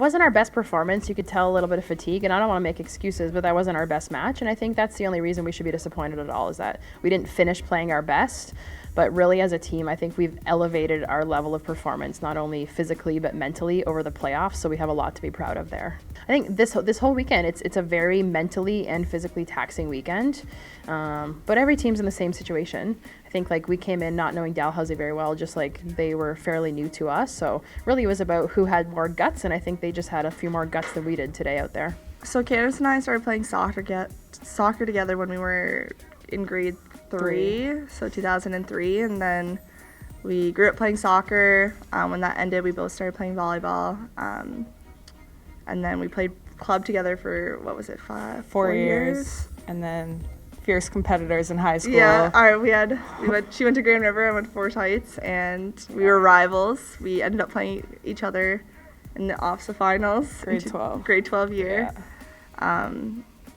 wasn't our best performance. You could tell a little bit of fatigue, and I don't want to make excuses, but that wasn't our best match. And I think that's the only reason we should be disappointed at all, is that we didn't finish playing our best. But really, as a team, I think we've elevated our level of performance, not only physically but mentally, over the playoffs. So we have a lot to be proud of there. I think this whole weekend, it's a very mentally and physically taxing weekend. But every team's in the same situation. I think like we came in not knowing Dalhousie very well, just like they were fairly new to us. So really, it was about who had more guts, and I think they just had a few more guts than we did today out there. So Candace and I started playing soccer together when we were in grade 3, so 2003, and then we grew up playing soccer. When that ended, we both started playing volleyball, and then we played club together for, what was it, 4 years, and then fierce competitors in high school. Yeah, she went to Grand River, I went to Forest Heights, and we were rivals. We ended up playing each other in the OFSA finals. Grade 12 year. Yeah.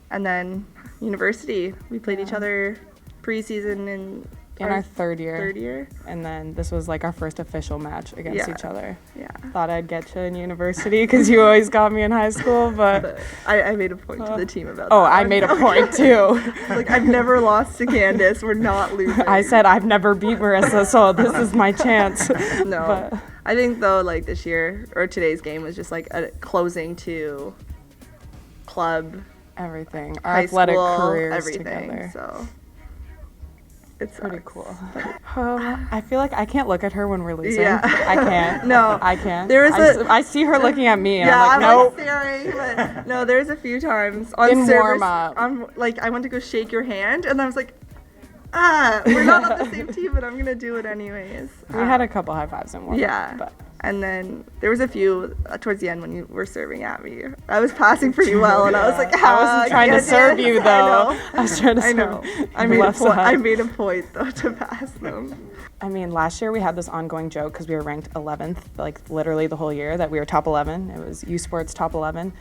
And then university, we played each other preseason in our third year. Third year. And then this was like our first official match against each other. Yeah. Thought I'd get you in university because you always got me in high school, but I made a point to the team about that. Oh, I made a point too. Like, I've never lost to Candace. We're not losing. I said I've never beat Marissa, so this is my chance. No. But I think though, like this year or today's game was just like a closing to club, everything, our athletic careers everything together. So it's pretty cool. I feel like I can't look at her when we're losing. Yeah. I can't. No. I can't. I see her looking at me and I'm like, nope. staring, but no, there's a few times on in service, warm up. I went to go shake your hand, and I was like, we're not on the same team, but I'm going to do it anyways. We had a couple high fives in warm up. Yeah. But. And then there was a few towards the end when you were serving at me. I was passing pretty well, and I was like, I wasn't trying to serve you, though. I was trying to serve. I know. I made a point, though, to pass them. I mean, last year we had this ongoing joke because we were ranked 11th, like literally the whole year, that we were top 11. It was U Sports top 11.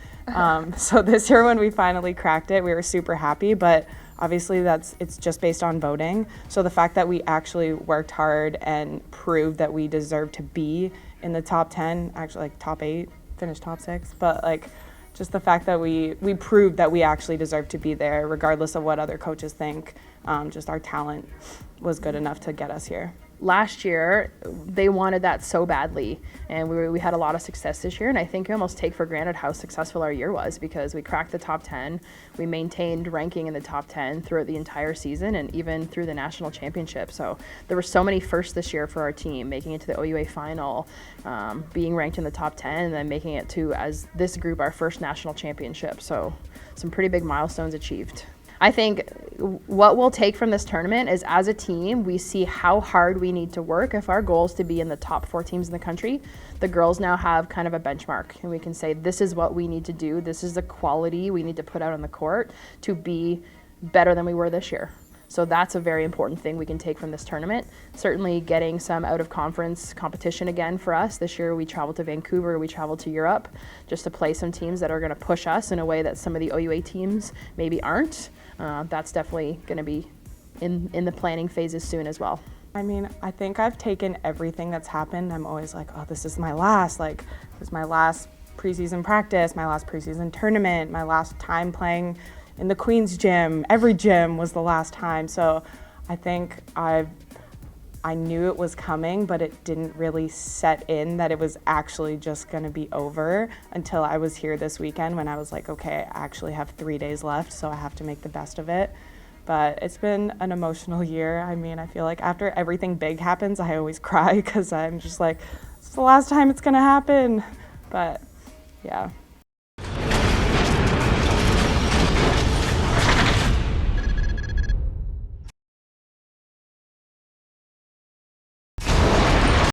So this year when we finally cracked it, we were super happy, but obviously it's just based on voting. So the fact that we actually worked hard and proved that we deserve to be in the top 10, actually like top 8, finished top 6, but like just the fact that we proved that we actually deserve to be there regardless of what other coaches think. Just our talent was good enough to get us here. Last year, they wanted that so badly, and we had a lot of success this year, and I think you almost take for granted how successful our year was because we cracked the top 10, we maintained ranking in the top 10 throughout the entire season and even through the national championship. So there were so many firsts this year for our team, making it to the OUA final, being ranked in the top 10, and then making it to, as this group, our first national championship. So some pretty big milestones achieved. I think what we'll take from this tournament is, as a team, we see how hard we need to work. If our goal is to be in the top 4 teams in the country, the girls now have kind of a benchmark, and we can say this is what we need to do. This is the quality we need to put out on the court to be better than we were this year. So that's a very important thing we can take from this tournament. Certainly getting some out-of-conference competition again for us. This year we traveled to Vancouver, we traveled to Europe just to play some teams that are going to push us in a way that some of the OUA teams maybe aren't. That's definitely going to be in the planning phases soon as well. I mean, I think I've taken everything that's happened. I'm always like, oh, this is my last. Like, this is my last preseason practice, my last preseason tournament, my last time playing in the Queen's gym. Every gym was the last time. So I think I knew it was coming, but it didn't really set in that it was actually just going to be over until I was here this weekend when I was like, okay, I actually have 3 days left, so I have to make the best of it. But it's been an emotional year. I mean, I feel like after everything big happens, I always cry because I'm just like, it's the last time it's going to happen. But yeah.